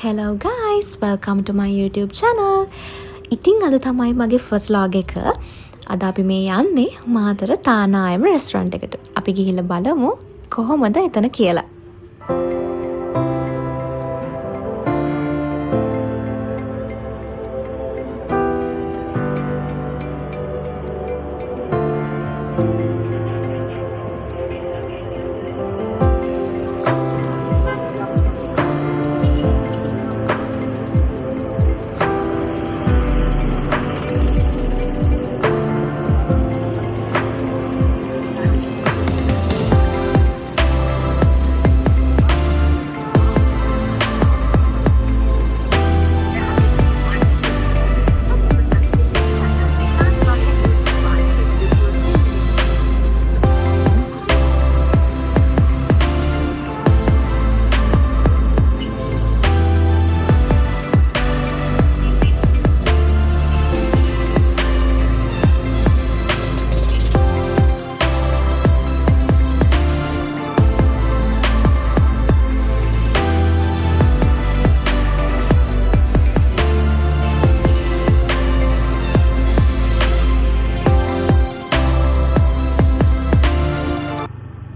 Hello guys, welcome to my YouTube channel. ඉතින් අද තමයි මගේ ෆස්ට් vlog එක. අද අපි මේ යන්නේ මාතර තානායම රෙස්ටොරන්ට් එකට. අපි ගිහිල්ලා බලමු කොහොමද එතන කියලා.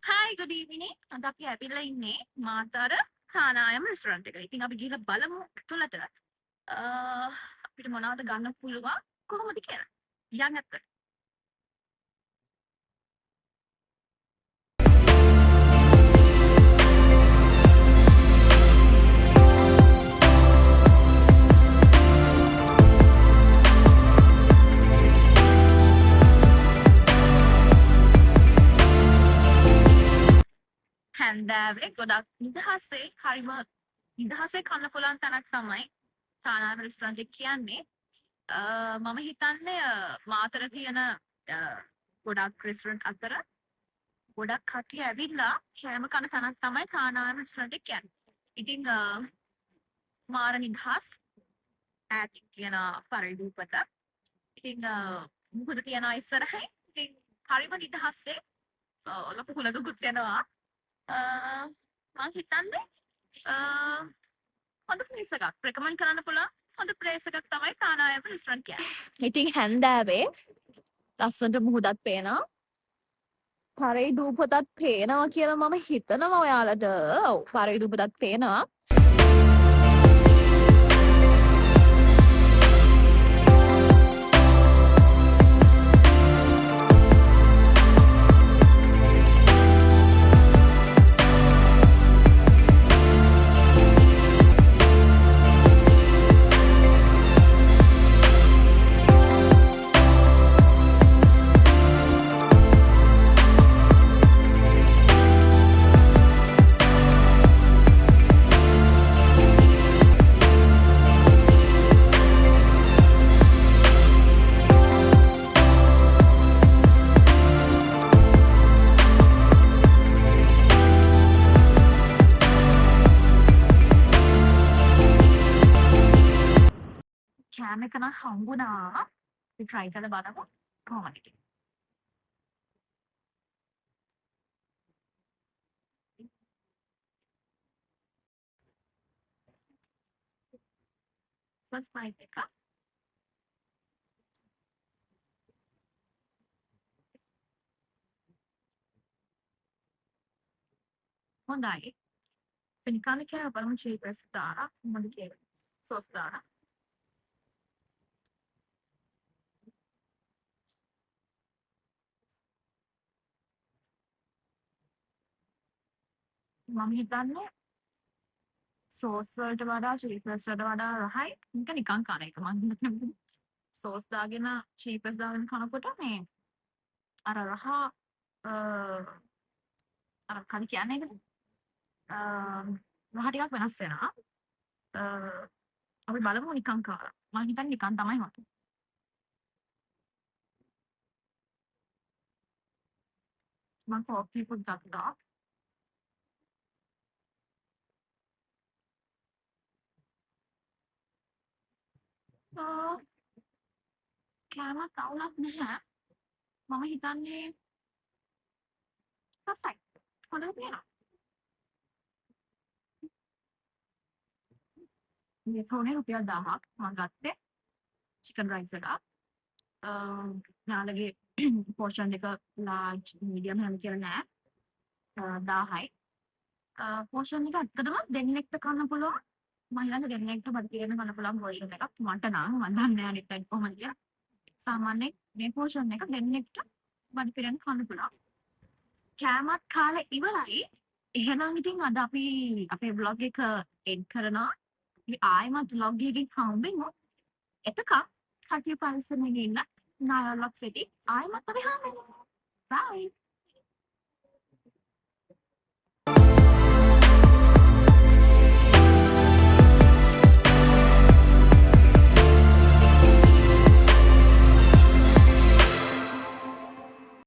Hi, good evening. අද අපි ඇවිල්ලා ඉන්නේ මාතර තානායම රෙස්ටොරන්ට් එකට. ඉතින් අපි ගිහලා බලමු ඇතුළට අපිට මොනවද ගන්න පුළුවන් කොහොමද කියලා. යන්න ඇත්තට. හැන්දෑවේ ගොඩක් නිදහසේ හරිම නිදහසේ කන්න පුළුවන් තැනක් තමයි තානායම රෙස්ටොරන්ට් එක කියන්නේ. මම හිතන්නේ මාතර තියෙන ගොඩක් රෙස්ටොරන්ට් අතර ගොඩක් කට්ටිය ඇවිල්ලා කෑම කන තැනක් තමයි තානායම රෙස්ටොරන්ට් එක කියන්නේ. ඉතින් මාර නිදහස් ඈතින් තියෙන පරිදූපත. ඉතින් මුහුද තියෙනවා ඉස්සරහින්. ඉතින් හරිම නිදහසේ ලොකු හුලඟකුත් යනවා. මං හිතන්නේ හොඳ ප්ලේස් එකක් රෙකමන්ඩ් කරන්න පුළුවන් හොඳ ප්ලේස් එකක් තමයි තානායම රෙස්ටොරන්ට් කියන්නේ. ඉතින් හැන්දෑවේ ලස්සනට මුහුදත් පේනවා. පරේ දූපතත් පේනවා කියලා මම හිතනවා ඔයාලට. ඔව් පරේ දූපතත් පේනවා. කෑම එක නම් හම්බුණා. අපි try කරලා බලමු කොහොමද කියලා. first bite එක. හොඳයි. පින්කාන කියලා බලමු චීස් දාලා මොකද කියලා. සෝස් දාලා. මම හිතන්නේ සෝස් වලට වඩා චීස් වලට වඩා රහයි. මේක නිකන් කන එක. මම හිතන්නේ සෝස් දාගෙන චීස් දාගෙන කනකොට මේ අර රහ අර කන කියන්නේ ඒකද? රහ ටිකක් වෙනස් වෙනවා. අපි බලමු නිකන් කාලා. මම හිතන්නේ නිකන් තමයි හොඳ. මම කෝපි පොඩ් ගත්තා. කෑමක් අවුලක් නැහැ. මම හිතන්නේ රසයි. හොඳට තියෙනවා. මේ ෆෝනේ රුපියල් 1000ක් මම ගත්තේ චිකන් රයිස් එකක්. යාළුවගේ පෝෂන් එක ලාර්ජ් මීඩියම් හැම කියලා නෑ. 1000යි. පෝෂන් එක ඇත්තටම දෙන්නෙක්ට කන්න පුළුවන්. මම හිතන්නේ දෙන්නෙක්ට බඩ පිරෙන්න කන්න පුළුවන් පෝෂන් එකක්. මට නම් මම දන්නේ නෑ අනිත් අයට කොහොමද කියලා. සාමාන්‍යයෙන් මේ පෝෂන් එක දෙන්නෙක්ට බඩ පිරෙන්න කන්න පුළුවන්. කෑමත් කාලේ ඉවරයි. එහෙනම් ඉතින් අද අපි අපේ බ්ලොග් එක එඩ් කරනවා. ඉතින් ආයෙමත් බ්ලොග් එකකින් හම්බෙමු. එතකම් කටිය පරිස්සමෙන් ඉන්න. නායලොක් සිටි ආයෙමත් අපි හම්බෙමු. බයි.